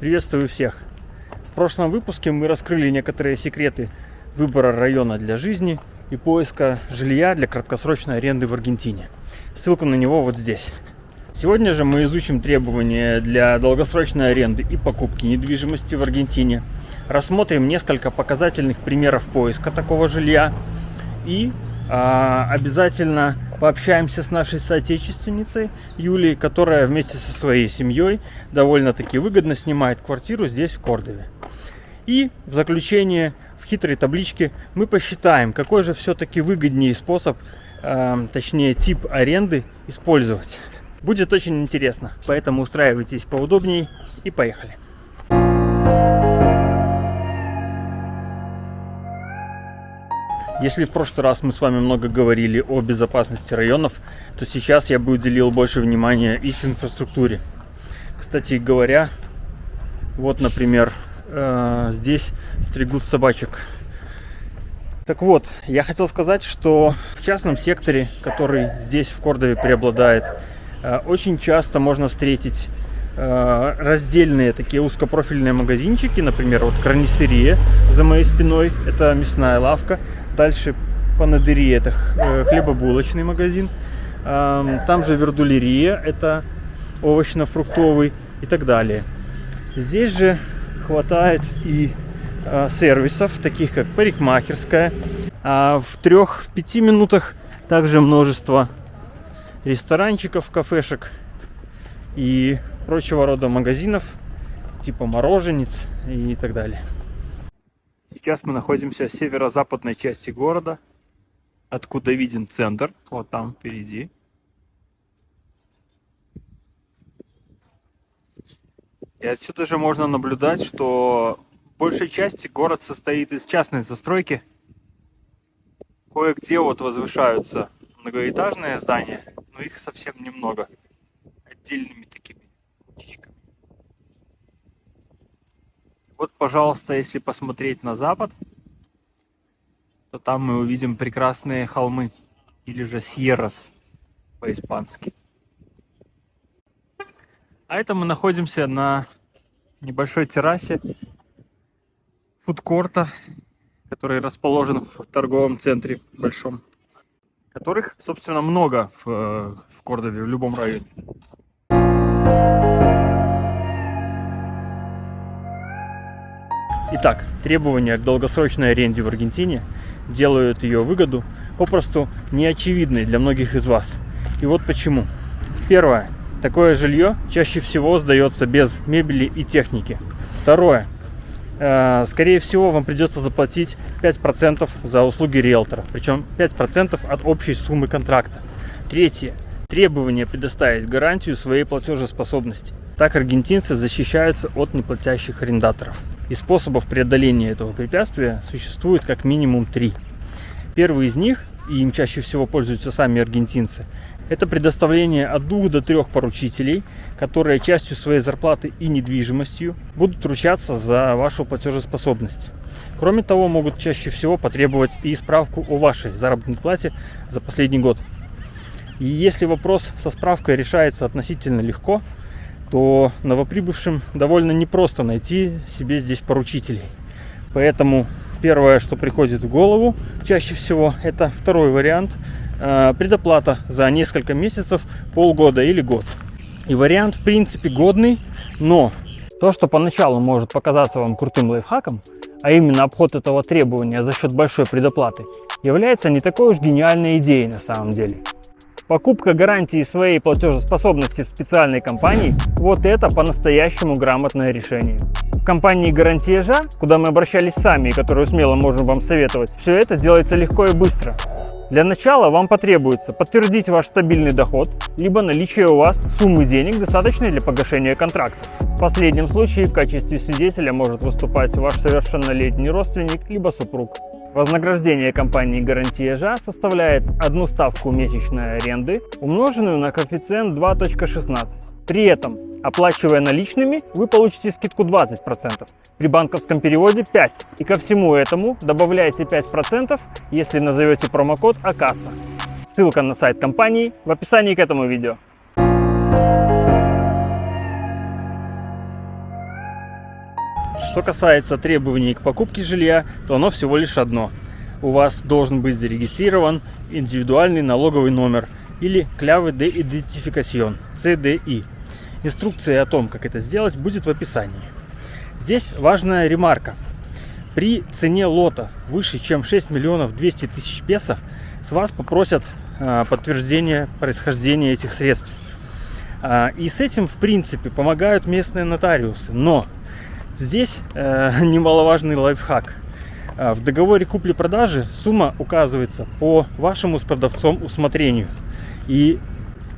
Приветствую всех! В прошлом выпуске мы раскрыли некоторые секреты выбора района для жизни и поиска жилья для краткосрочной аренды в Аргентине. Ссылка на него вот здесь. Сегодня же мы изучим требования для долгосрочной аренды и покупки недвижимости в Аргентине. Рассмотрим несколько показательных примеров поиска такого жилья и обязательно пообщаемся с нашей соотечественницей Юлией, которая вместе со своей семьей довольно-таки выгодно снимает квартиру здесь, в Кордове. И в заключение, в хитрой табличке, мы посчитаем, какой же все-таки выгоднее способ, точнее тип аренды использовать. Будет очень интересно, поэтому устраивайтесь поудобнее и поехали. Если в прошлый раз мы с вами много говорили о безопасности районов, то сейчас я бы уделил больше внимания их инфраструктуре. Кстати говоря, вот, например, здесь стригут собачек. Так вот, я хотел сказать, что в частном секторе, который здесь в Кордове преобладает, очень часто можно встретить раздельные такие узкопрофильные магазинчики, например, вот карнисерия за моей спиной, это мясная лавка. Дальше панадерия, это хлебобулочный магазин. Там же вердулерия, это овощно-фруктовый и так далее. Здесь же хватает и сервисов, таких как парикмахерская. А в 3-5 минутах также множество ресторанчиков, кафешек и прочего рода магазинов, типа мороженец и так далее. Сейчас мы находимся в северо-западной части города, откуда виден центр, вот там впереди. И отсюда же можно наблюдать, что в большей части город состоит из частной застройки. Кое-где вот возвышаются многоэтажные здания, но их совсем немного, отдельными такими кучечками. Вот, пожалуйста, если посмотреть на запад, то там мы увидим прекрасные холмы, или же сьеррас по-испански. А это мы находимся на небольшой террасе фудкорта, который расположен в торговом центре большом, которых, собственно, много в Кордове, в любом районе. Итак, требования к долгосрочной аренде в Аргентине делают ее выгоду попросту неочевидной для многих из вас. И вот почему. Первое. Такое жилье чаще всего сдается без мебели и техники. Второе. Скорее всего, вам придется заплатить 5% за услуги риэлтора, причем 5% от общей суммы контракта. Третье. Требование предоставить гарантию своей платежеспособности. Так аргентинцы защищаются от неплатящих арендаторов. И способов преодоления этого препятствия существует как минимум 3. Первый из них, и им чаще всего пользуются сами аргентинцы, это предоставление от 2 до 3 поручителей, которые частью своей зарплаты и недвижимостью будут ручаться за вашу платежеспособность. Кроме того, могут чаще всего потребовать и справку о вашей заработной плате за последний год. И если вопрос со справкой решается относительно легко, то новоприбывшим довольно непросто найти себе здесь поручителей. Поэтому первое, что приходит в голову, чаще всего, это второй вариант – предоплата за несколько месяцев, полгода или год. И вариант, в принципе, годный, но то, что поначалу может показаться вам крутым лайфхаком, а именно обход этого требования за счет большой предоплаты, является не такой уж гениальной идеей на самом деле. Покупка гарантии своей платежеспособности в специальной компании – вот это по-настоящему грамотное решение. В компании «Гарантия-Жа», куда мы обращались сами и которую смело можем вам советовать, все это делается легко и быстро. Для начала вам потребуется подтвердить ваш стабильный доход, либо наличие у вас суммы денег, достаточной для погашения контракта. В последнем случае в качестве свидетеля может выступать ваш совершеннолетний родственник, либо супруг. Вознаграждение компании «Гарантия-Жа» составляет 1 ставку месячной аренды, умноженную на коэффициент 2.16. При этом, оплачивая наличными, вы получите скидку 20%, при банковском переводе 5%. И ко всему этому добавляете 5%, если назовете промокод АКАСА. Ссылка на сайт компании в описании к этому видео. Что касается требований к покупке жилья, то оно всего лишь одно. У вас должен быть зарегистрирован индивидуальный налоговый номер или Clave d'Identification, CDI. Инструкция о том, как это сделать, будет в описании. Здесь важная ремарка. При цене лота выше, чем 6 миллионов 200 тысяч песо, с вас попросят подтверждение происхождения этих средств. И с этим, в принципе, помогают местные нотариусы. Но здесь немаловажный лайфхак. В договоре купли-продажи сумма указывается по вашему с продавцом усмотрению. И,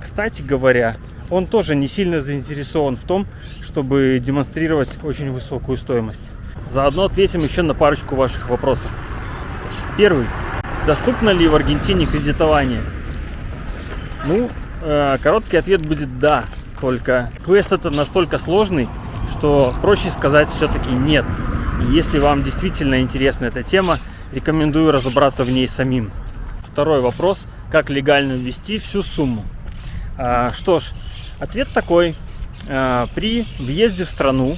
кстати говоря, он тоже не сильно заинтересован в том, чтобы демонстрировать очень высокую стоимость. Заодно ответим еще на парочку ваших вопросов. Первый. Доступно ли в Аргентине кредитование? Короткий ответ будет да. Только квест это настолько сложный, что проще сказать все-таки нет. И если вам действительно интересна эта тема, рекомендую разобраться в ней самим. Второй вопрос. Как легально ввести всю сумму? Что ж, ответ такой. При въезде в страну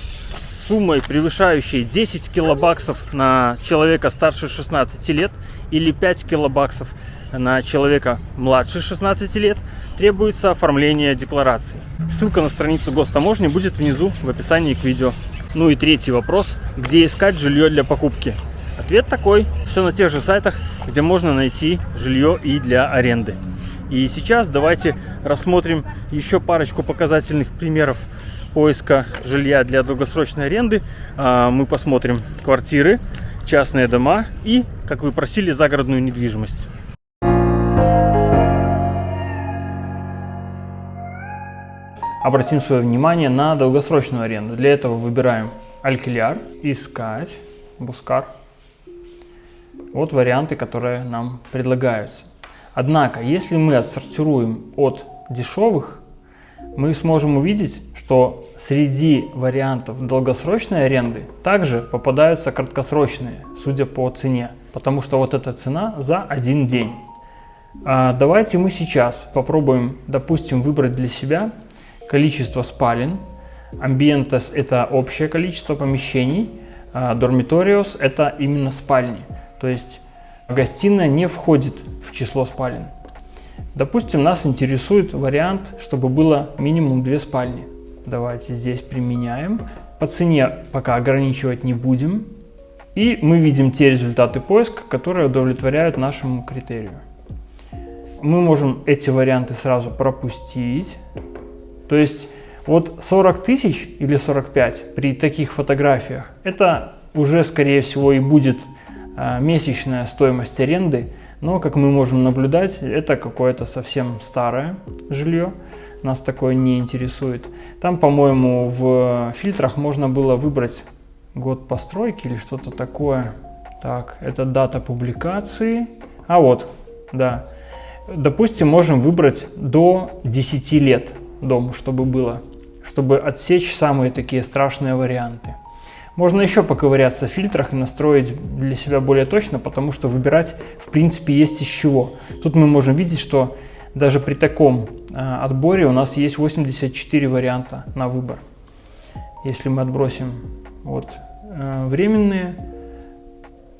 с суммой, превышающей 10 килобаксов на человека старше 16 лет или 5 килобаксов на человека младше 16 лет, требуется оформление декларации. Ссылка на страницу гостаможни будет внизу в описании к видео. Ну и третий вопрос. Где искать жилье для покупки? Ответ такой. Все на тех же сайтах, где можно найти жилье и для аренды. И сейчас давайте рассмотрим еще парочку показательных примеров поиска жилья для долгосрочной аренды. Мы посмотрим квартиры, частные дома и, как вы просили, загородную недвижимость. Обратим свое внимание на долгосрочную аренду. Для этого выбираем Alquilar, искать, Buscar. Вот варианты, которые нам предлагаются. Однако, если мы отсортируем от дешевых, мы сможем увидеть, что среди вариантов долгосрочной аренды также попадаются краткосрочные, судя по цене. Потому что вот эта цена за один день. Давайте мы сейчас попробуем, допустим, выбрать для себя количество спален. Ambientes – это общее количество помещений. Dormitorios – это именно спальни. То есть гостиная не входит в число спален. Допустим, нас интересует вариант, чтобы было минимум 2 спальни. Давайте здесь применяем. По цене пока ограничивать не будем. И мы видим те результаты поиска, которые удовлетворяют нашему критерию. Мы можем эти варианты сразу пропустить. То есть вот 40 тысяч или 45 при таких фотографиях, это уже скорее всего и будет месячная стоимость аренды. Но, как мы можем наблюдать, это какое-то совсем старое жилье. Нас такое не интересует. Там, по-моему, в фильтрах можно было выбрать год постройки или что-то такое. Так, это дата публикации. Вот, да. Допустим, можем выбрать до 10 лет дому, чтобы было, чтобы отсечь самые такие страшные варианты. Можно еще поковыряться в фильтрах и настроить для себя более точно, потому что выбирать в принципе есть из чего. Тут мы можем видеть, что даже при таком отборе у нас есть 84 варианта на выбор. Если мы отбросим временные,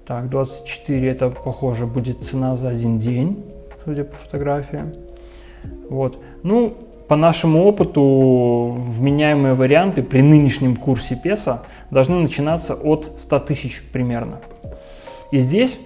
так, 24 это похоже будет цена за один день, судя по фотографиям. По нашему опыту, вменяемые варианты при нынешнем курсе песо должны начинаться от 100 тысяч примерно. И здесь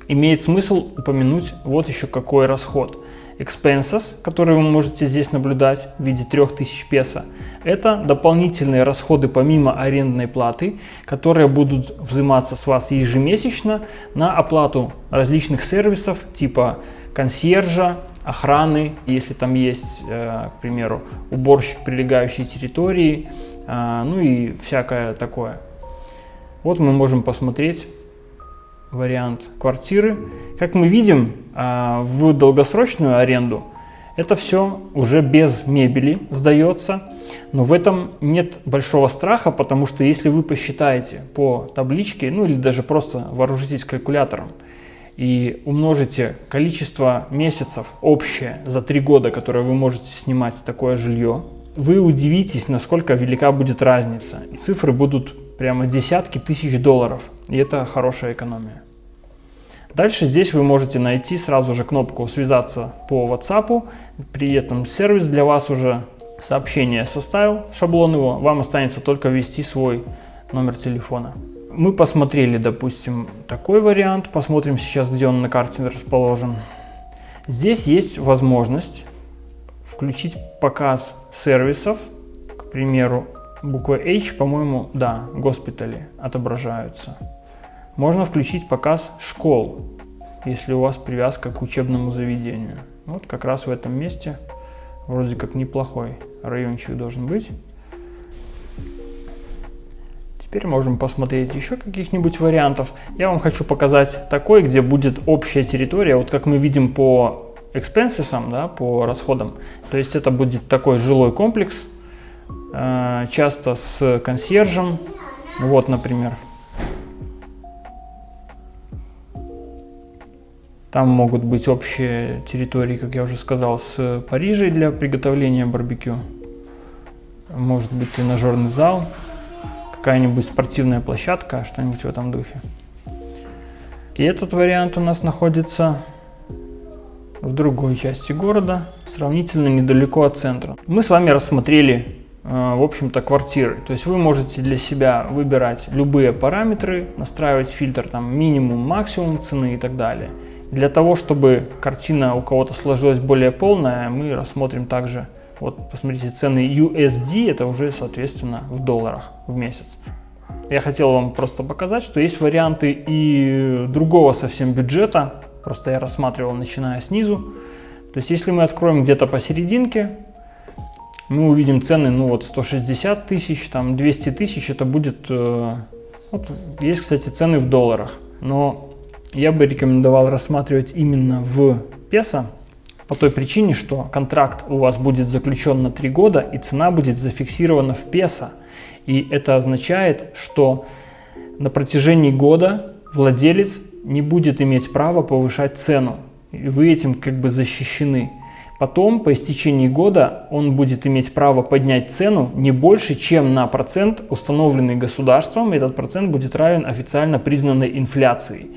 имеет смысл упомянуть вот еще какой расход. Expenses, которые вы можете здесь наблюдать в виде 3000 песо, это дополнительные расходы помимо арендной платы, которые будут взиматься с вас ежемесячно на оплату различных сервисов типа консьержа, охраны, если там есть, к примеру, уборщик прилегающей территории, и всякое такое. Вот мы можем посмотреть вариант квартиры. Как мы видим, в долгосрочную аренду это все уже без мебели сдается, но в этом нет большого страха, потому что если вы посчитаете по табличке, или даже просто вооружитесь калькулятором, и умножите количество месяцев общее за 3 года, которые вы можете снимать такое жилье, вы удивитесь, насколько велика будет разница. И цифры будут прямо десятки тысяч долларов. И это хорошая экономия. Дальше здесь вы можете найти сразу же кнопку «Связаться по WhatsApp». При этом сервис для вас уже сообщение составил, шаблон его. Вам останется только ввести свой номер телефона. Мы посмотрели, допустим, такой вариант. Посмотрим сейчас, где он на карте расположен. Здесь есть возможность включить показ сервисов. К примеру, буква H, по-моему, да, госпитали отображаются. Можно включить показ школ, если у вас привязка к учебному заведению. Вот как раз в этом месте вроде как неплохой райончик должен быть. Теперь можем посмотреть еще каких-нибудь вариантов. Я вам хочу показать такой, где будет общая территория. Вот как мы видим по expenses, да, по расходам. То есть это будет такой жилой комплекс, часто с консьержем. Вот, например. Там могут быть общие территории, как я уже сказал, с Парижей для приготовления барбекю. Может быть тренажерный зал, какая-нибудь спортивная площадка, что-нибудь в этом духе. И этот вариант у нас находится в другой части города, сравнительно недалеко от центра. Мы с вами рассмотрели, в общем-то, квартиры. То есть вы можете для себя выбирать любые параметры, настраивать фильтр там минимум, максимум цены и так далее. Для того, чтобы картина у кого-то сложилась более полная, мы рассмотрим также, вот посмотрите, цены USD, это уже соответственно в долларах в месяц. Я хотел вам просто показать, что есть варианты и другого совсем бюджета, просто я рассматривал, начиная снизу. То есть если мы откроем где-то посерединке, мы увидим цены, ну вот 160 тысяч, там 200 тысяч, это будет, вот есть, кстати, цены в долларах, но я бы рекомендовал рассматривать именно в песо, по той причине, что контракт у вас будет заключен на 3 года и цена будет зафиксирована в песо. И это означает, что на протяжении года владелец не будет иметь права повышать цену. И вы этим как бы защищены. Потом, по истечении года, он будет иметь право поднять цену не больше, чем на процент, установленный государством. Этот процент будет равен официально признанной инфляции.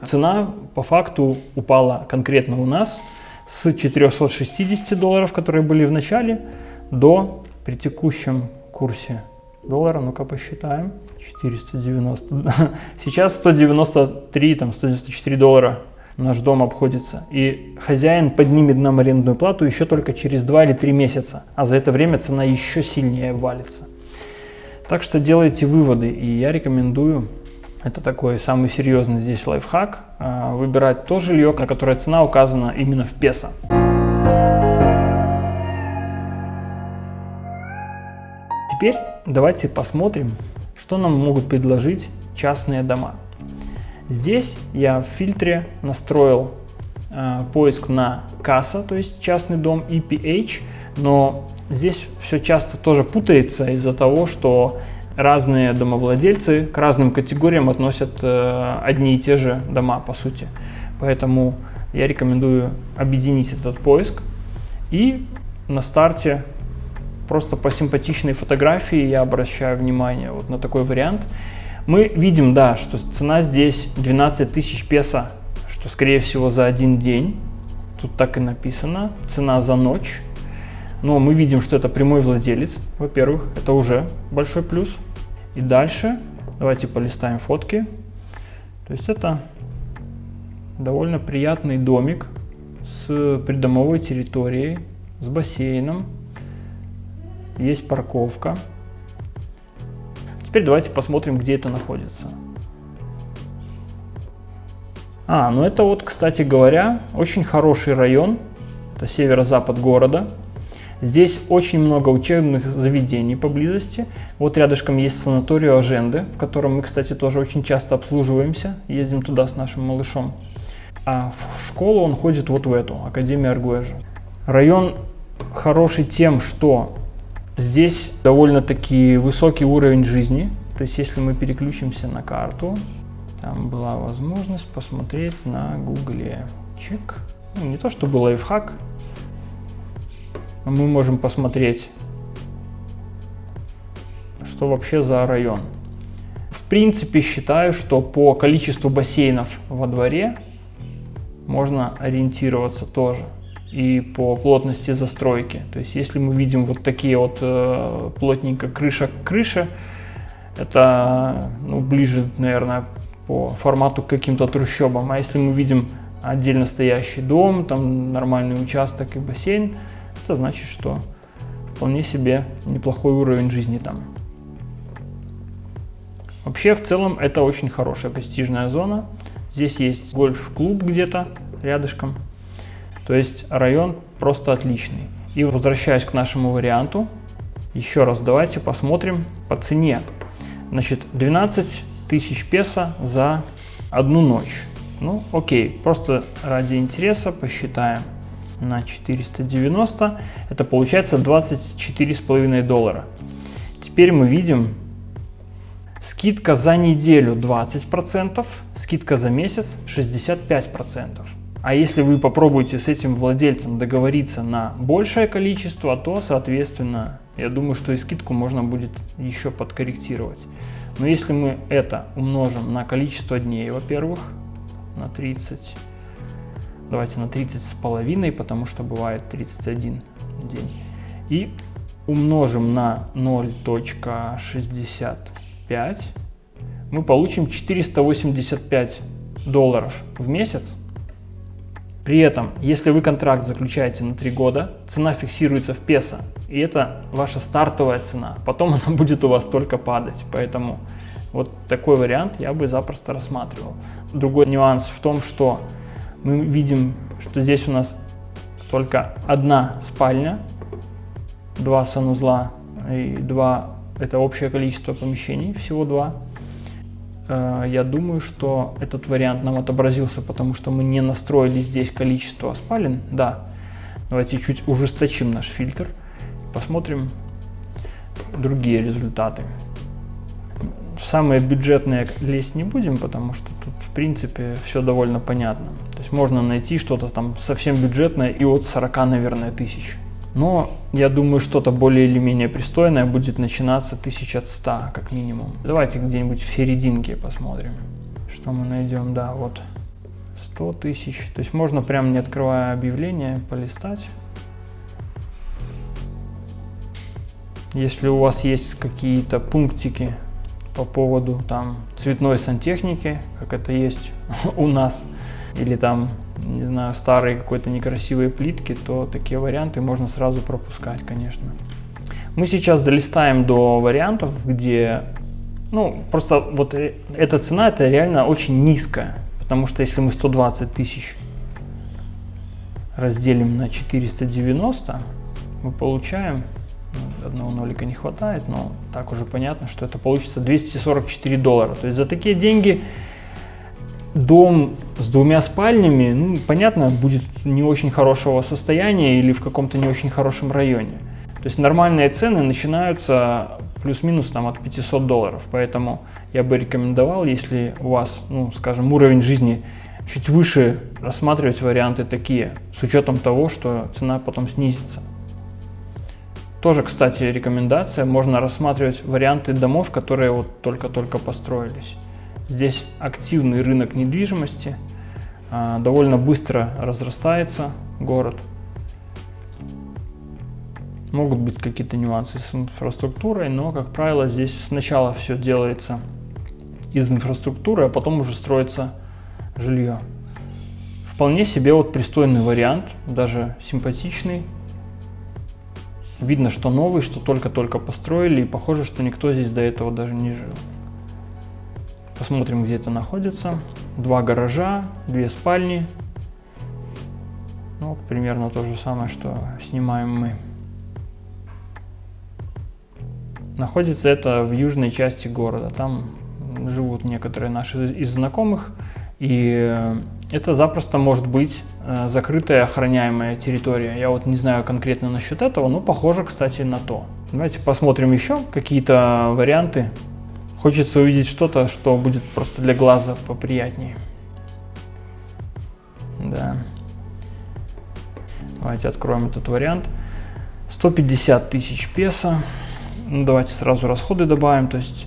Цена по факту упала конкретно у нас с 460 долларов, которые были в начале, до при текущем курсе доллара, ну-ка посчитаем, 490, сейчас 193, там 194 доллара наш дом обходится. И хозяин поднимет нам арендную плату еще только через 2 или 3 месяца, а за это время цена еще сильнее валится. Так что делайте выводы, и я рекомендую, это такой самый серьезный здесь лайфхак, выбирать то жилье, на которое цена указана именно в песо. Теперь давайте посмотрим, что нам могут предложить частные дома. Здесь я в фильтре настроил поиск на CASA, то есть частный дом, и PH, но здесь все часто тоже путается из-за того, что разные домовладельцы к разным категориям относят одни и те же дома, по сути. Поэтому я рекомендую объединить этот поиск. И на старте просто по симпатичной фотографии я обращаю внимание вот на такой вариант. Мы видим, да, что цена здесь 12 тысяч песо, что скорее всего за один день. Тут так и написано, цена за ночь. Но мы видим, что это прямой владелец, во-первых, это уже большой плюс. И дальше давайте полистаем фотки. То есть это довольно приятный домик с придомовой территорией, с бассейном. Есть парковка. Теперь давайте посмотрим, где это находится. Ну это вот, кстати говоря, очень хороший район. Это северо-запад города. Здесь очень много учебных заведений поблизости. Вот рядышком есть санаторий Оженде, в котором мы, кстати, тоже очень часто обслуживаемся. Ездим туда с нашим малышом. А в школу он ходит вот в эту, Академию Аргуэжа. Район хороший тем, что здесь довольно-таки высокий уровень жизни. То есть, если мы переключимся на карту, там была возможность посмотреть на Гугле. Чек. Ну, не то чтобы лайфхак. Мы можем посмотреть, что вообще за район. В принципе, считаю, что по количеству бассейнов во дворе можно ориентироваться тоже. И по плотности застройки. То есть, если мы видим вот такие вот плотненько крыша к крыше, это ближе, наверное, по формату к каким-то трущобам. А если мы видим отдельно стоящий дом, там нормальный участок и бассейн, это значит, что вполне себе неплохой уровень жизни там. Вообще, в целом, это очень хорошая престижная зона. Здесь есть гольф-клуб где-то рядышком. То есть район просто отличный. И возвращаясь к нашему варианту, еще раз давайте посмотрим по цене. Значит, 12 тысяч песо за одну ночь. Ну, окей, просто ради интереса посчитаем на 490. Это получается $24,5. Теперь мы видим скидка за неделю 20%, скидка за месяц 65%. А если вы попробуете с этим владельцем договориться на большее количество, то, соответственно, я думаю, что и скидку можно будет еще подкорректировать. Но если мы это умножим на количество дней, во-первых, на 30, давайте на 30,5, потому что бывает 31 день, и умножим на 0,65, мы получим $485 в месяц. При этом, если вы контракт заключаете на 3 года, цена фиксируется в песо, и это ваша стартовая цена, потом она будет у вас только падать, поэтому вот такой вариант я бы запросто рассматривал. Другой нюанс в том, что мы видим, что здесь у нас только одна спальня, 2 санузла и 2, это общее количество помещений, всего 2. Я думаю, что этот вариант нам отобразился, потому что мы не настроили здесь количество спален. Да, давайте чуть ужесточим наш фильтр, посмотрим другие результаты. Самые бюджетные лезть не будем, потому что тут в принципе все довольно понятно. То есть можно найти что-то там совсем бюджетное и от 40, наверное, тысяч. Но я думаю, что-то более или менее пристойное будет начинаться 1100 как минимум. Давайте где-нибудь в серединке посмотрим, что мы найдем. Да, вот 100 тысяч. То есть можно прям не открывая объявление полистать. Если у вас есть какие-то пунктики по поводу там цветной сантехники, как это есть у нас, или там, не знаю, старые какой-то некрасивые плитки, то такие варианты можно сразу пропускать, конечно. Мы сейчас долистаем до вариантов, где, просто вот эта цена, это реально очень низкая, потому что если мы 120 тысяч разделим на 490, мы получаем, одного нолика не хватает, но так уже понятно, что это получится $244. То есть за такие деньги дом с 2 спальнями, понятно, будет не очень хорошего состояния или в каком-то не очень хорошем районе. То есть нормальные цены начинаются плюс-минус там от $500. Поэтому я бы рекомендовал, если у вас, скажем, уровень жизни чуть выше, рассматривать варианты такие, с учетом того, что цена потом снизится. Тоже, кстати, рекомендация, можно рассматривать варианты домов, которые вот только-только построились. Здесь активный рынок недвижимости, довольно быстро разрастается город. Могут быть какие-то нюансы с инфраструктурой, но, как правило, здесь сначала все делается из инфраструктуры, а потом уже строится жилье. Вполне себе вот пристойный вариант, даже симпатичный. Видно, что новый, что только-только построили, и похоже, что никто здесь до этого даже не жил. Посмотрим, где это находится. 2 гаража, 2 спальни. Примерно то же самое, что снимаем мы. Находится это в южной части города. Там живут некоторые наши из знакомых. И это запросто может быть закрытая охраняемая территория. Я вот не знаю конкретно насчет этого, но похоже, кстати, на то. Давайте посмотрим еще какие-то варианты. Хочется увидеть что-то, что будет просто для глаза поприятнее. Да. Давайте откроем этот вариант. 150 тысяч песо. Давайте сразу расходы добавим. То есть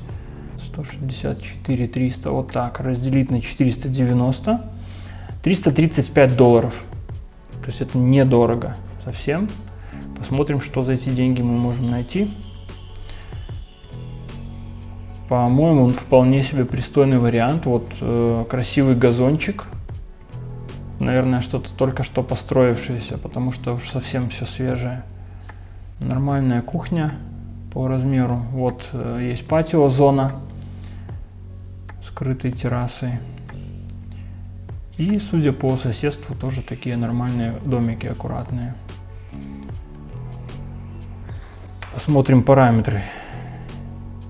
164 300, вот так, разделить на 490, $335. То есть это недорого совсем. Посмотрим, что за эти деньги мы можем найти. По-моему, он вполне себе пристойный вариант. Вот красивый газончик. Наверное, что-то только что построившееся, потому что уж совсем все свежее. Нормальная кухня по размеру. Вот есть патио-зона с крытой террасой. И, судя по соседству, тоже такие нормальные домики, аккуратные. Посмотрим параметры.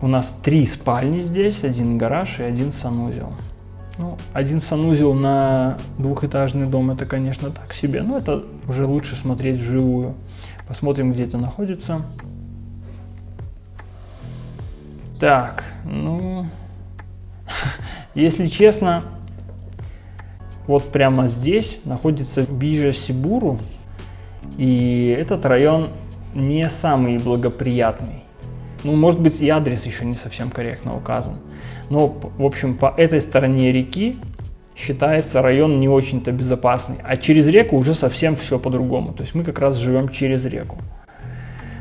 У нас 3 спальни здесь, 1 гараж и 1 санузел. Ну, 1 санузел на двухэтажный дом — это, конечно, так себе, но это уже лучше смотреть вживую. Посмотрим, где это находится. Так, ну, если честно, вот прямо здесь находится Bijasiburu, и этот район не самый благоприятный. Ну, может быть, и адрес еще не совсем корректно указан. Но, в общем, по этой стороне реки считается район не очень-то безопасный. А через реку уже совсем все по-другому. То есть мы как раз живем через реку.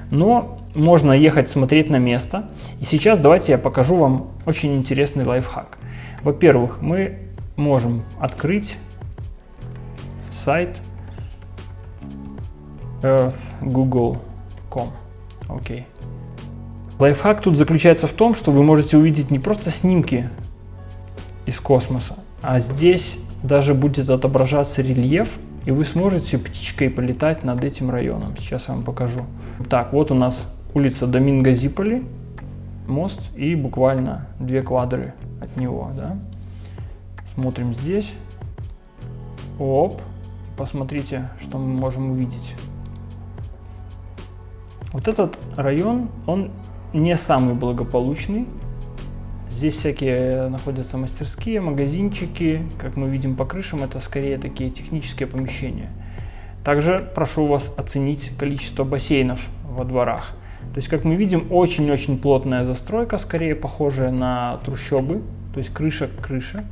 Но можно ехать смотреть на место. И сейчас давайте я покажу вам очень интересный лайфхак. Во-первых, мы можем открыть сайт earthgoogle.com. Окей. Лайфхак тут заключается в том, что вы можете увидеть не просто снимки из космоса, а здесь даже будет отображаться рельеф, и вы сможете птичкой полетать над этим районом. Сейчас я вам покажу. Так, вот у нас улица Доминго-Зиполи, мост и буквально 2 квадры от него. Да? Смотрим здесь. Оп. Посмотрите, что мы можем увидеть. Вот этот район, он не самый благополучный. Здесь всякие находятся мастерские, магазинчики. Как мы видим по крышам, это скорее такие технические помещения. Также прошу вас оценить количество бассейнов во дворах. То есть, как мы видим, очень-очень плотная застройка, скорее похожая на трущобы. То есть крыша к крыше.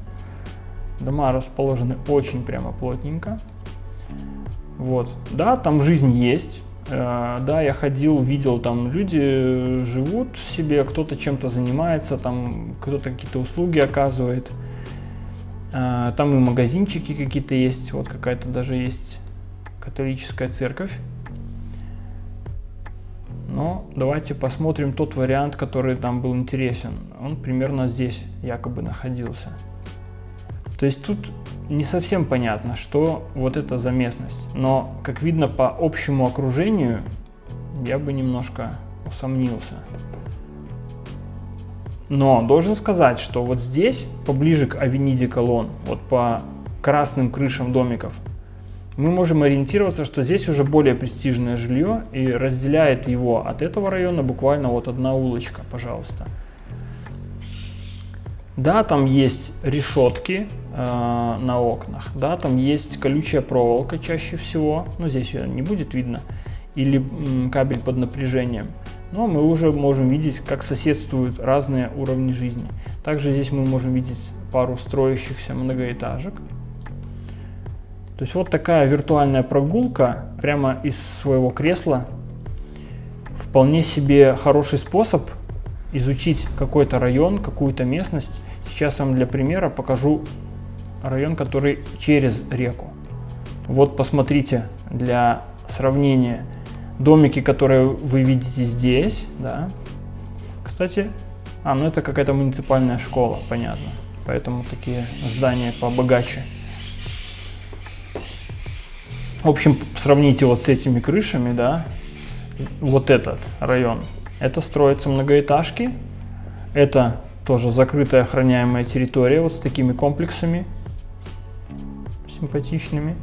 Дома расположены очень прямо плотненько. Вот. Да, там жизнь есть. Да, я ходил, видел, там люди живут себе, кто-то чем-то занимается, там кто-то какие-то услуги оказывает. Там и магазинчики какие-то есть, вот какая-то даже есть католическая церковь. Но давайте посмотрим тот вариант, который там был интересен. Он примерно здесь якобы находился. То есть тут не совсем понятно, что вот это за местность. Но, как видно по общему окружению, я бы немножко усомнился. Но должен сказать, что вот здесь, поближе к Авениде Колон, вот по красным крышам домиков, мы можем ориентироваться, что здесь уже более престижное жилье, и разделяет его от этого района буквально вот одна улочка, пожалуйста. Да, там есть решетки на окнах, да, там есть колючая проволока чаще всего, но здесь ее не будет видно, или кабель под напряжением. Но мы уже можем видеть, как соседствуют разные уровни жизни. Также здесь мы можем видеть пару строящихся многоэтажек. То есть вот такая виртуальная прогулка прямо из своего кресла. Вполне себе хороший способ изучить какой-то район, какую-то местность. Сейчас я вам для примера покажу район, который через реку. Вот посмотрите для сравнения домики, которые вы видите здесь. Да. Кстати, ну это какая-то муниципальная школа, понятно. Поэтому такие здания побогаче. В общем, сравните вот с этими крышами, да. Вот этот район. Это строятся многоэтажки. Это тоже закрытая охраняемая территория вот с такими комплексами симпатичными.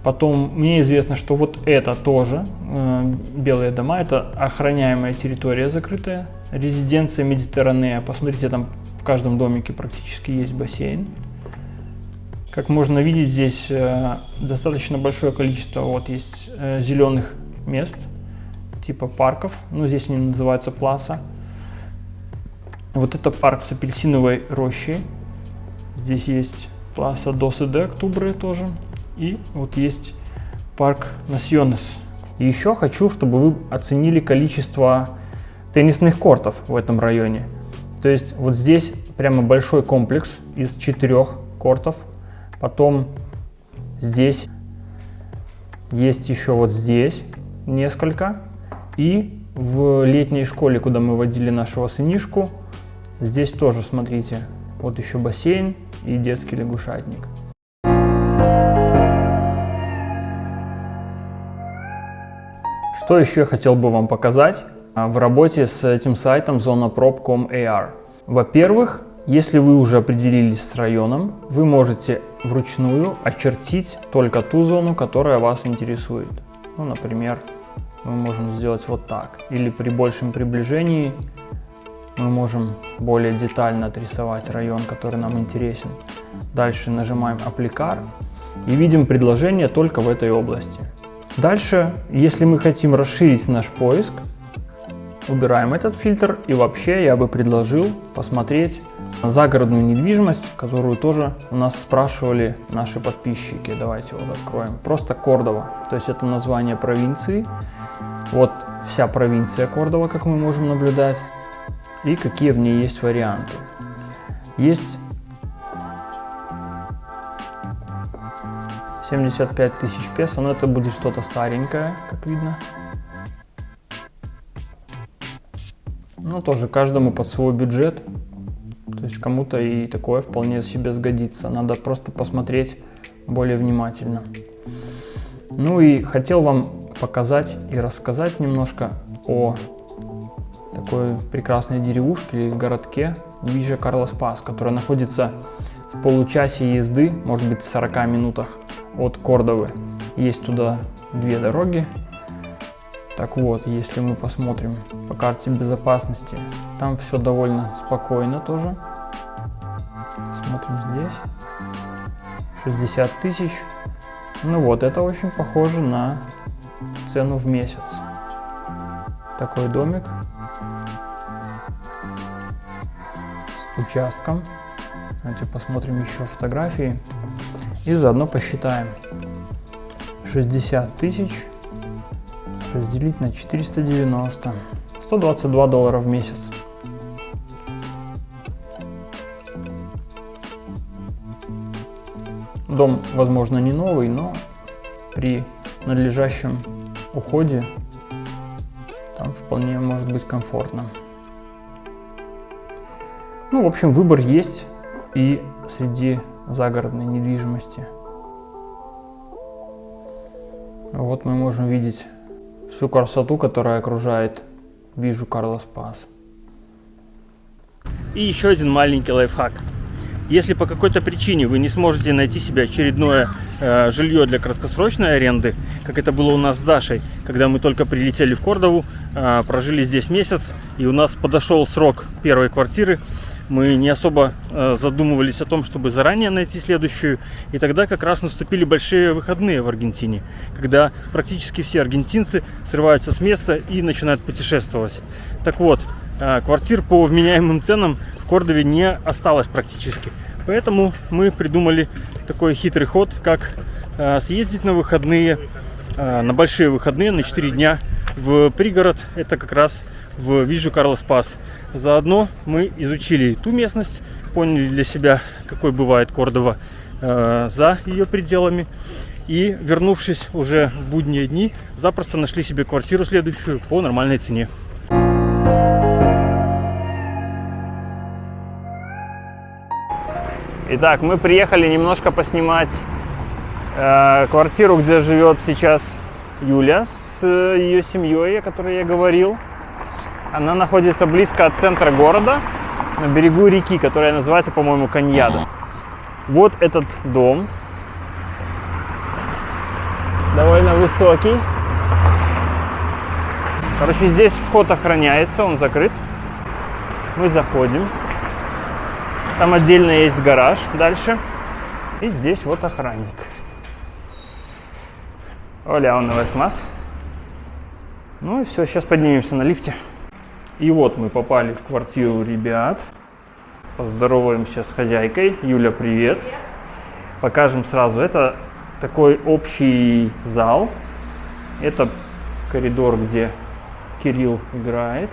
Потом мне известно, что вот это тоже белые дома, это охраняемая территория закрытая, резиденция Медитерранея. Посмотрите, там в каждом домике практически есть бассейн. Как можно видеть, здесь достаточно большое количество вот есть зеленых мест, типа парков, ну здесь они называются пласа. Вот это парк с апельсиновой рощей. Здесь есть Plaza Doce de Octubre тоже. И вот есть парк Naciones. И еще хочу, чтобы вы оценили количество теннисных кортов в этом районе. То есть вот здесь прямо большой комплекс из 4 кортов. Потом здесь есть еще вот здесь несколько. И в летней школе, куда мы водили нашего сынишку, здесь тоже, смотрите, вот еще бассейн и детский лягушатник. Что еще я хотел бы вам показать в работе с этим сайтом zonaprop.com.ar. Во-первых, если вы уже определились с районом, вы можете вручную очертить только ту зону, которая вас интересует. Ну, например, мы можем сделать вот так. Или при большем приближении мы можем более детально отрисовать район, который нам интересен. Дальше нажимаем «Аппликар» и видим предложение только в этой области. Дальше, если мы хотим расширить наш поиск, убираем этот фильтр, и вообще я бы предложил посмотреть загородную недвижимость, которую тоже у нас спрашивали наши подписчики. Давайте вот откроем. Просто Кордова, то есть это название провинции. Вот вся провинция Кордова, как мы можем наблюдать, и какие в ней есть варианты. Есть 75 тысяч песо, но это будет что-то старенькое, как видно. Ну, тоже каждому под свой бюджет. То есть кому-то и такое вполне себе сгодится. Надо просто посмотреть более внимательно. Ну и хотел вам показать и рассказать немножко о такой прекрасной деревушке или городке Villa Carlos Paz, которая находится в получасе езды, может быть, в 40 минутах от Кордовы. Есть туда 2 дороги. Так вот, если мы посмотрим по карте безопасности, там все довольно спокойно тоже. Смотрим здесь. 60 тысяч. Ну вот, это очень похоже на цену в месяц. Такой домик с участком. Давайте посмотрим еще фотографии и заодно посчитаем. 60 тысяч разделить на 490. $122 в месяц. Дом, возможно, не новый, но при надлежащем уходе там вполне может быть комфортно. Ну, в общем, выбор есть и среди загородной недвижимости. Вот мы можем видеть всю красоту, которая окружает Villa Carlos Paz. И еще один маленький лайфхак. Если по какой-то причине вы не сможете найти себе очередное жилье для краткосрочной аренды, как это было у нас с Дашей, когда мы только прилетели в Кордову, прожили здесь месяц, и у нас подошел срок первой квартиры, мы не особо задумывались о том, чтобы заранее найти следующую, и тогда как раз наступили большие выходные в Аргентине, когда практически все аргентинцы срываются с места и начинают путешествовать. Так вот, квартир по вменяемым ценам в Кордове не осталось практически. Поэтому мы придумали такой хитрый ход, как съездить на выходные, на большие выходные, на 4 дня в пригород, это как раз в Villa Carlos Paz. Заодно мы изучили ту местность, поняли для себя, какой бывает Кордова за ее пределами. И, вернувшись уже в будние дни, запросто нашли себе квартиру следующую по нормальной цене. Итак, мы приехали немножко поснимать квартиру, где живет сейчас Юля с ее семьей, о которой я говорил. Она находится близко от центра города, на берегу реки, которая называется, по-моему, Каньяда. Вот этот дом. Довольно высокий. Короче, здесь вход охраняется, он закрыт. Мы заходим. Там отдельно есть гараж дальше. И здесь вот охранник. Оля, он у вас масс. Ну и все, сейчас поднимемся на лифте. И вот мы попали в квартиру ребят. Поздороваемся с хозяйкой. Юля, привет. Привет. Покажем сразу. Это такой общий зал. Это коридор, где Кирилл играет.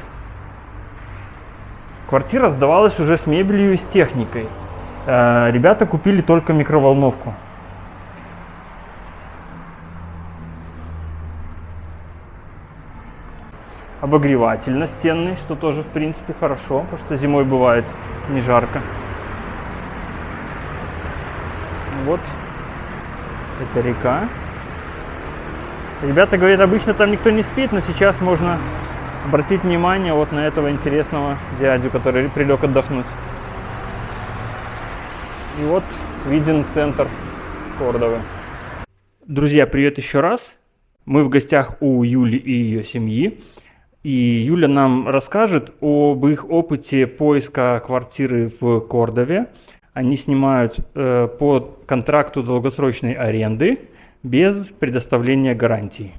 Квартира сдавалась уже с мебелью и с техникой. Ребята купили только микроволновку. Обогреватель настенный, что тоже в принципе хорошо, потому что зимой бывает не жарко. Вот это река. Ребята говорят, обычно там никто не спит, но сейчас можно обратить внимание вот на этого интересного дядю, который прилег отдохнуть. И вот виден центр Кордовы. Друзья, привет еще раз. Мы в гостях у Юли и ее семьи. И Юля нам расскажет об их опыте поиска квартиры в Кордове. Они снимают по контракту долгосрочной аренды без предоставления гарантий.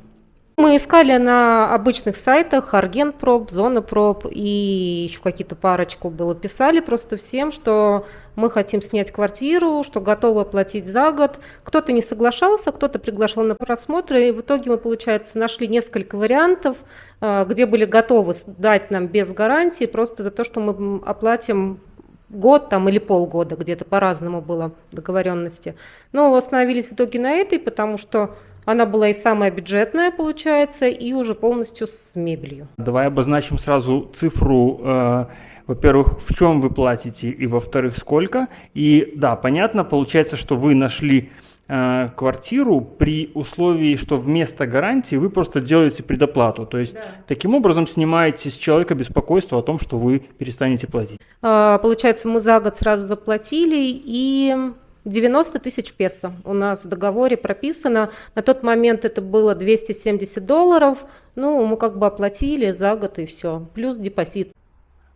Мы искали на обычных сайтах Аргентпроп, Зонопроп и еще какие-то парочку было. Писали просто всем, что мы хотим снять квартиру, что готовы оплатить за год. Кто-то не соглашался, кто-то приглашал на просмотры. И в итоге мы, получается, нашли несколько вариантов, где были готовы сдать нам без гарантии, просто за то, что мы оплатим год там, или полгода, где-то по-разному было договоренности. Но остановились в итоге на этой, потому что она была и самая бюджетная, получается, и уже полностью с мебелью. Давай обозначим сразу цифру, во-первых, в чем вы платите, и во-вторых, сколько. И да, понятно, получается, что вы нашли квартиру при условии, что вместо гарантии вы просто делаете предоплату. То есть таким образом снимаете с человека беспокойство о том, что вы перестанете платить. Получается, мы за год сразу заплатили, и 90 тысяч песо у нас в договоре прописано. На тот момент это было $270. Ну, мы как бы оплатили за год и все. Плюс депозит.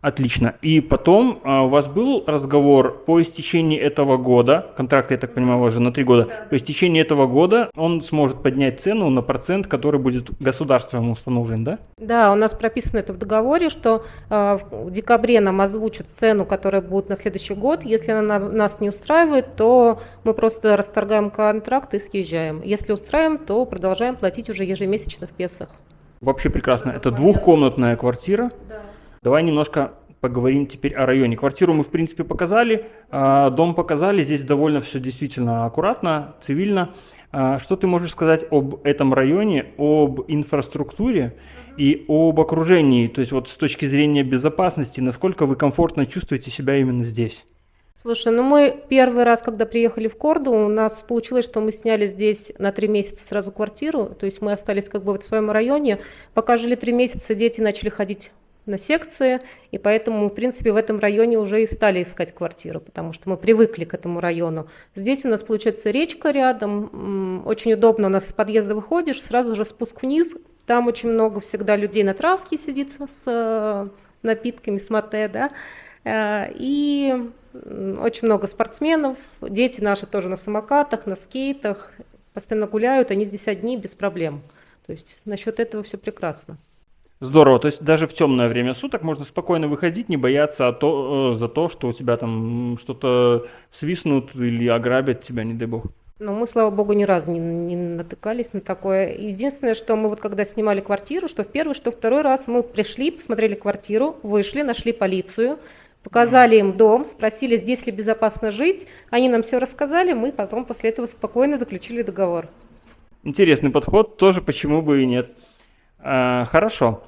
Отлично. И потом у вас был разговор по истечении этого года, контракт, я так понимаю, у вас же на 3 года, по истечении этого года он сможет поднять цену на процент, который будет государством установлен, да? Да, у нас прописано это в договоре, что в декабре нам озвучат цену, которая будет на следующий год. Если она нас не устраивает, то мы просто расторгаем контракт и съезжаем. Если устраиваем, то продолжаем платить уже ежемесячно в песах. Вообще прекрасно. Это двухкомнатная квартира. Да. Давай немножко поговорим теперь о районе. Квартиру мы, в принципе, показали, дом показали. Здесь довольно все действительно аккуратно, цивильно. Что ты можешь сказать об этом районе, об инфраструктуре и об окружении? То есть вот с точки зрения безопасности, насколько вы комфортно чувствуете себя именно здесь? Слушай, ну мы первый раз, когда приехали в Корду, у нас получилось, что мы сняли здесь на 3 месяца сразу квартиру. То есть мы остались как бы в своем районе. Пока жили 3 месяца, дети начали ходить на секции, и поэтому, в принципе, в этом районе уже и стали искать квартиру, потому что мы привыкли к этому району. Здесь у нас, получается, речка рядом, очень удобно, у нас с подъезда выходишь, сразу же спуск вниз, там очень много всегда людей на травке сидит с напитками, с мате, да, и очень много спортсменов, дети наши тоже на самокатах, на скейтах, постоянно гуляют, они здесь одни без проблем, то есть насчет этого все прекрасно. Здорово, то есть даже в темное время суток можно спокойно выходить, не бояться за то, что у тебя там что-то свистнут или ограбят тебя, не дай бог. Но мы, слава богу, ни разу не натыкались на такое. Единственное, что мы вот когда снимали квартиру, что в первый, что второй раз мы пришли, посмотрели квартиру, вышли, нашли полицию, показали им дом, спросили, здесь ли безопасно жить. Они нам все рассказали, мы потом после этого спокойно заключили договор. Интересный подход, тоже почему бы и нет. Хорошо.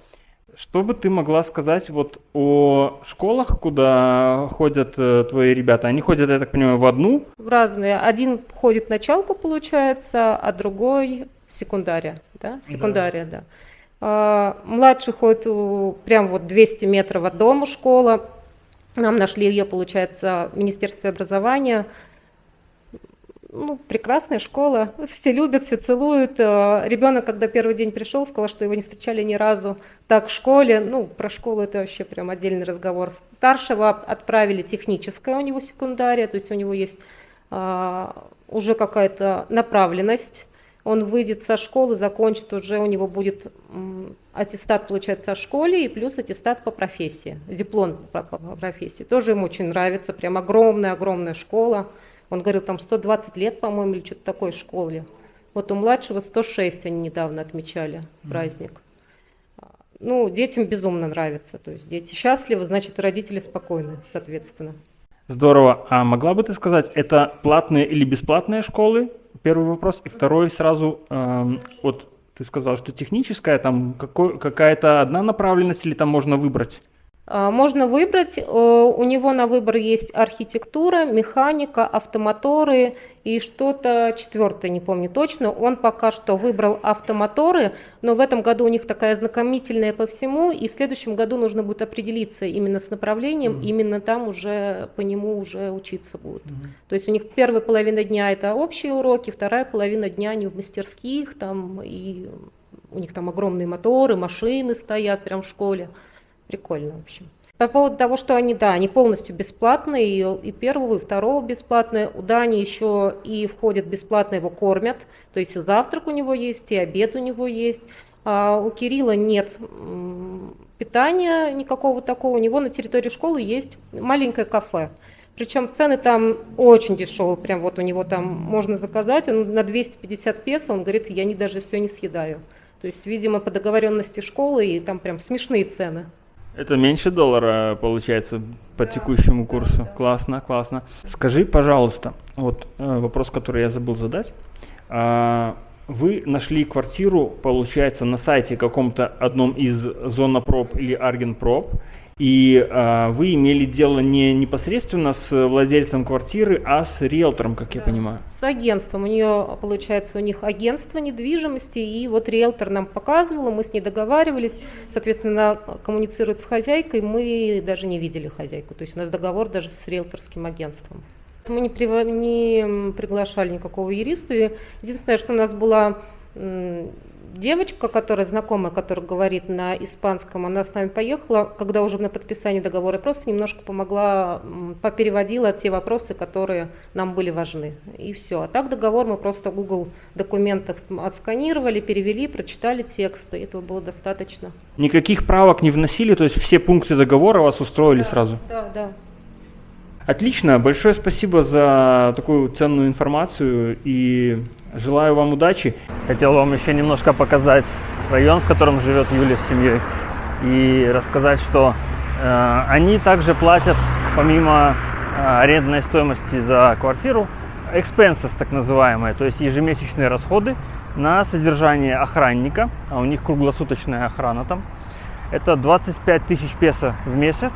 Что бы ты могла сказать вот о школах, куда ходят твои ребята? Они ходят, я так понимаю, в одну? В разные. Один ходит в началку, получается, а другой секундария. Да? Секундария, да. Младший ходит прям вот 200 метров от дома школа. Нам нашли ее, получается, в Министерстве образования. Ну, прекрасная школа, все любят, все целуют. Ребенок, когда первый день пришел, сказал, что его не встречали ни разу так в школе. Ну, про школу это вообще прям отдельный разговор. Старшего отправили техническая у него секундария, то есть у него есть уже какая-то направленность. Он выйдет со школы, закончит, уже у него будет аттестат, получается, о школе и плюс аттестат по профессии, диплом по профессии. Тоже ему очень нравится, прям огромная школа. Он говорил, там 120 лет, по-моему, или что-то такое школе. Вот у младшего 106 они недавно отмечали праздник. Ну, детям безумно нравится. То есть дети счастливы, значит, родители спокойны, соответственно. Здорово. А могла бы ты сказать, это платные или бесплатные школы? Первый вопрос. И второй сразу, вот ты сказал, что техническая, там какая-то одна направленность или там можно выбрать? Можно выбрать, у него на выбор есть архитектура, механика, автомоторы и что-то четвертое, не помню точно. Он пока что выбрал автомоторы, но в этом году у них такая знакомительная по всему, и в следующем году нужно будет определиться именно с направлением, именно там уже по нему уже учиться будут. То есть у них первая половина дня это общие уроки, вторая половина дня они в мастерских, там, и у них там огромные моторы, машины стоят прям в школе. Прикольно, в общем. По поводу того, что они, да, они полностью бесплатные, и первого, и второго бесплатные. У Дани еще и входит бесплатно, его кормят. То есть и завтрак у него есть, и обед у него есть. А у Кирилла нет питания никакого такого. У него на территории школы есть маленькое кафе. Причем цены там очень дешевые, прям вот у него там можно заказать. Он на 250 песо, он говорит, я даже все не съедаю. То есть, видимо, по договоренности школы, и там прям смешные цены. Это меньше $1 получается по текущему курсу. Да. Классно, классно. Скажи, пожалуйста, вот вопрос, который я забыл задать. Вы нашли квартиру, получается, на сайте каком-то одном из Зона.Проб или Арген.Проб, и вы имели дело не непосредственно с владельцем квартиры, а с риэлтором, как я понимаю. С агентством. У нее, получается, у них агентство недвижимости, и вот риэлтор нам показывал, мы с ней договаривались, соответственно, коммуницирует с хозяйкой, мы даже не видели хозяйку, то есть у нас договор даже с риэлторским агентством. Мы не приглашали никакого юриста. Единственное, что у нас была девочка, которая знакомая, которая говорит на испанском, она с нами поехала, когда уже на подписании договора, просто немножко помогла, попереводила те вопросы, которые нам были важны. И все. А так договор мы просто в Google документах отсканировали, перевели, прочитали тексты. Этого было достаточно. Никаких правок не вносили, то есть все пункты договора вас устроили сразу? Да. Отлично, большое спасибо за такую ценную информацию и желаю вам удачи. Хотел вам еще немножко показать район, в котором живет Юля с семьей, и рассказать, что они также платят, помимо арендной стоимости за квартиру, expenses так называемые, то есть ежемесячные расходы на содержание охранника, а у них круглосуточная охрана там. Это 25 тысяч песо в месяц.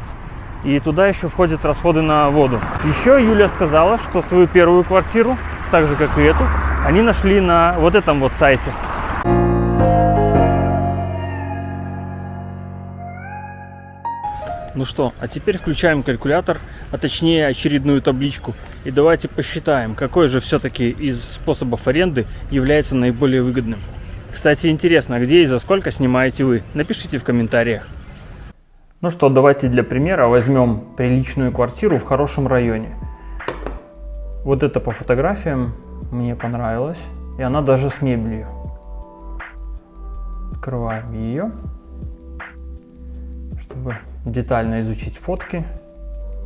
И туда еще входят расходы на воду. Еще Юля сказала, что свою первую квартиру, так же как и эту, они нашли на вот этом вот сайте. Ну что, а теперь включаем калькулятор, а точнее очередную табличку. И давайте посчитаем, какой же все-таки из способов аренды является наиболее выгодным. Кстати, интересно, где и за сколько снимаете вы? Напишите в комментариях. Ну что, давайте для примера возьмем приличную квартиру в хорошем районе. Вот это по фотографиям мне понравилось, и она даже с мебелью. Открываем ее, чтобы детально изучить фотки,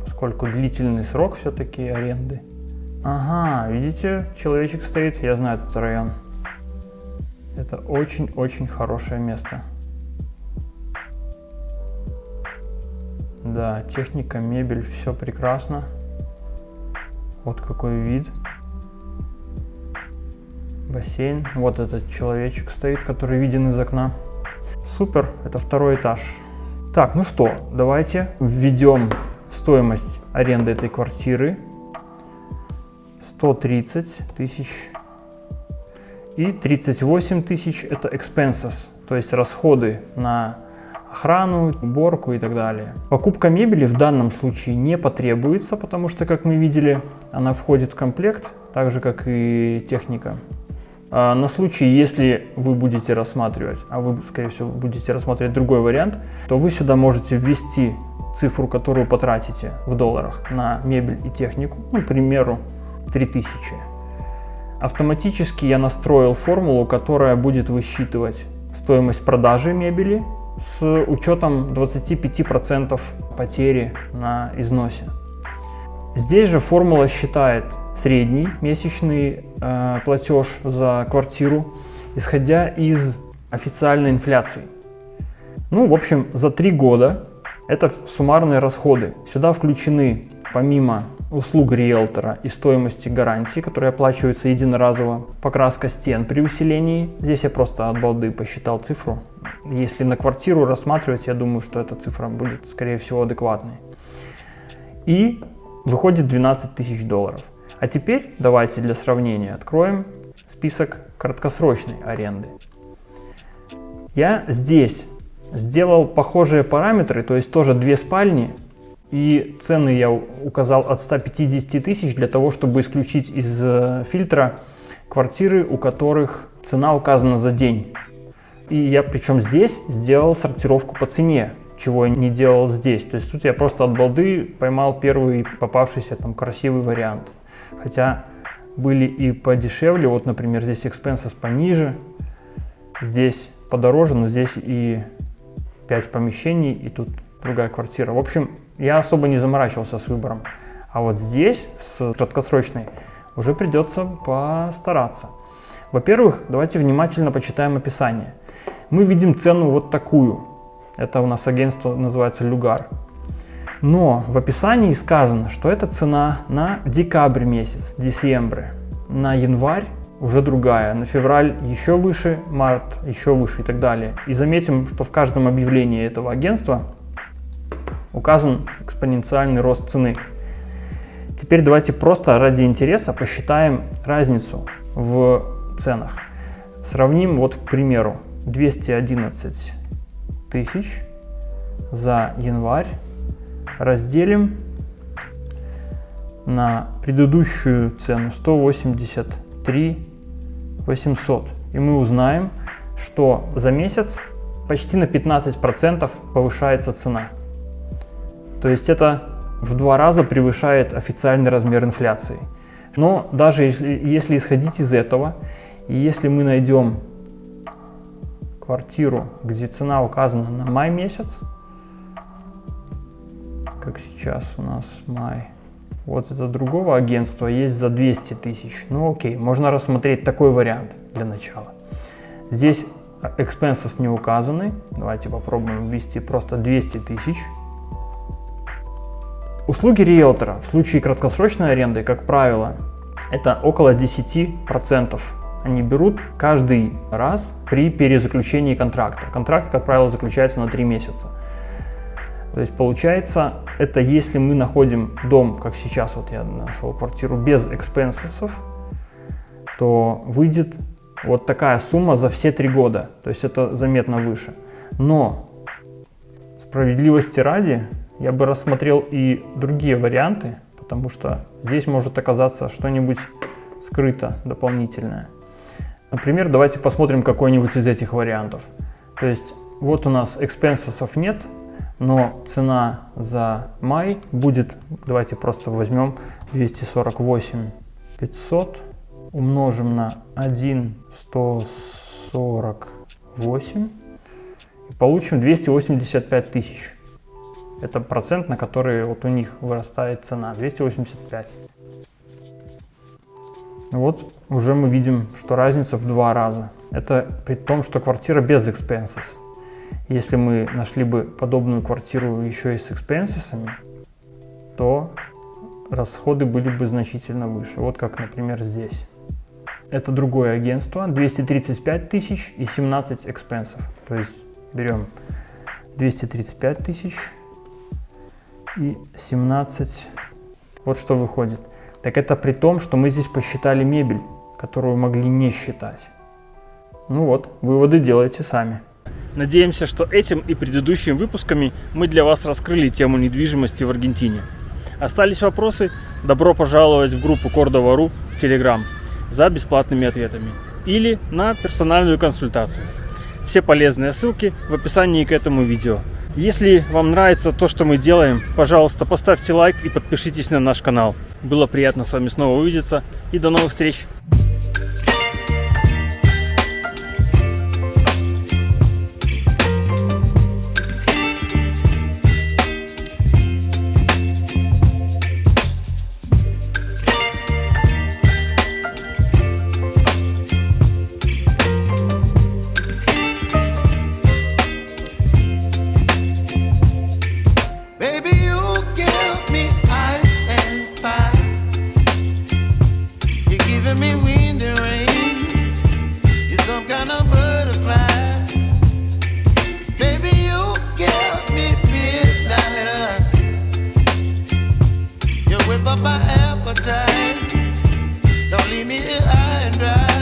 поскольку длительный срок все-таки аренды. Ага, видите, человечек стоит, я знаю этот район. Это очень-очень хорошее место. Да, техника, мебель, все прекрасно. Вот какой вид. Бассейн. Вот этот человечек стоит, который виден из окна. Супер, это второй этаж. Так, ну что, давайте введем стоимость аренды этой квартиры. 130 тысяч. И 38 тысяч это expenses, то есть расходы на охрану, уборку и так далее. Покупка мебели в данном случае не потребуется, потому что, как мы видели, она входит в комплект, так же как и техника. На случай, если вы будете рассматривать, а вы, скорее всего, будете рассматривать другой вариант, то вы сюда можете ввести цифру, которую потратите в долларах на мебель и технику, ну, к примеру, 3000. Автоматически я настроил формулу, которая будет высчитывать стоимость продажи мебели с учетом 25% потери на износе. Здесь же формула считает средний месячный платеж за квартиру, исходя из официальной инфляции. Ну, в общем, за 3 года это суммарные расходы. Сюда включены, помимо услуг риэлтора и стоимости гарантии, которая оплачивается единоразово, покраска стен при усилении. Здесь я просто от балды посчитал цифру. Если на квартиру рассматривать, я думаю, что эта цифра будет, скорее всего, адекватной. И выходит $12 тысяч. А теперь давайте для сравнения откроем список краткосрочной аренды. Я здесь сделал похожие параметры, то есть тоже 2 спальни, и цены я указал от 150 тысяч для того, чтобы исключить из фильтра квартиры, у которых цена указана за день. И я причем здесь сделал сортировку по цене, чего я не делал здесь. То есть тут я просто от балды поймал первый попавшийся там красивый вариант. Хотя были и подешевле, вот, например, здесь expenses пониже, здесь подороже, но здесь и 5 помещений, и тут другая квартира. В общем, я особо не заморачивался с выбором. А вот здесь, с краткосрочной, уже придется постараться. Во-первых, давайте внимательно почитаем описание. Мы видим цену вот такую. Это у нас агентство называется Люгар. Но в описании сказано, что это цена на декабрь месяц, десембре. На январь уже другая, на февраль еще выше, март еще выше и так далее. И заметим, что в каждом объявлении этого агентства указан экспоненциальный рост цены. Теперь давайте просто ради интереса посчитаем разницу в ценах. Сравним, вот, к примеру, 211 тысяч за январь разделим на предыдущую цену 183 800. И мы узнаем, что за месяц почти на 15% повышается цена. То есть это в 2 раза превышает официальный размер инфляции. Но даже если исходить из этого, и если мы найдем квартиру, где цена указана на май месяц, как сейчас у нас май, вот это другого агентства есть за 200 тысяч. Ну окей, можно рассмотреть такой вариант для начала. Здесь expenses не указаны. Давайте попробуем ввести просто 200 тысяч. Услуги риэлтора в случае краткосрочной аренды, как правило, это около 10%. Они берут каждый раз при перезаключении контракта. Контракт, как правило, заключается на 3 месяца. То есть получается, это если мы находим дом, как сейчас, вот я нашел квартиру без экспенсесов, то выйдет вот такая сумма за все 3 года. То есть это заметно выше. Но справедливости ради, я бы рассмотрел и другие варианты, потому что здесь может оказаться что-нибудь скрыто дополнительное. Например, давайте посмотрим какой-нибудь из этих вариантов. То есть вот у нас экспенсесов нет, но цена за май будет, давайте просто возьмем 248 500, умножим на 1,148 и получим 285 тысяч. Это процент, на который вот у них вырастает цена, 285. Вот уже мы видим, что разница в 2 раза. Это при том, что квартира без expenses. Если мы нашли бы подобную квартиру еще и с экспенсисами, то расходы были бы значительно выше. Вот как, например, здесь. Это другое агентство, 235 тысяч и 17 экспенсов. То есть берем 235 тысяч и 17. Вот что выходит. Так это при том, что мы здесь посчитали мебель, которую могли не считать. Ну вот, выводы делайте сами. Надеемся, что этим и предыдущими выпусками мы для вас раскрыли тему недвижимости в Аргентине. Остались вопросы? Добро пожаловать в группу Cordova.ru в Telegram за бесплатными ответами или на персональную консультацию. Все полезные ссылки в описании к этому видео. Если вам нравится то, что мы делаем, пожалуйста, поставьте лайк и подпишитесь на наш канал. Было приятно с вами снова увидеться и до новых встреч! whip up my appetite. Don't leave me here high and dry.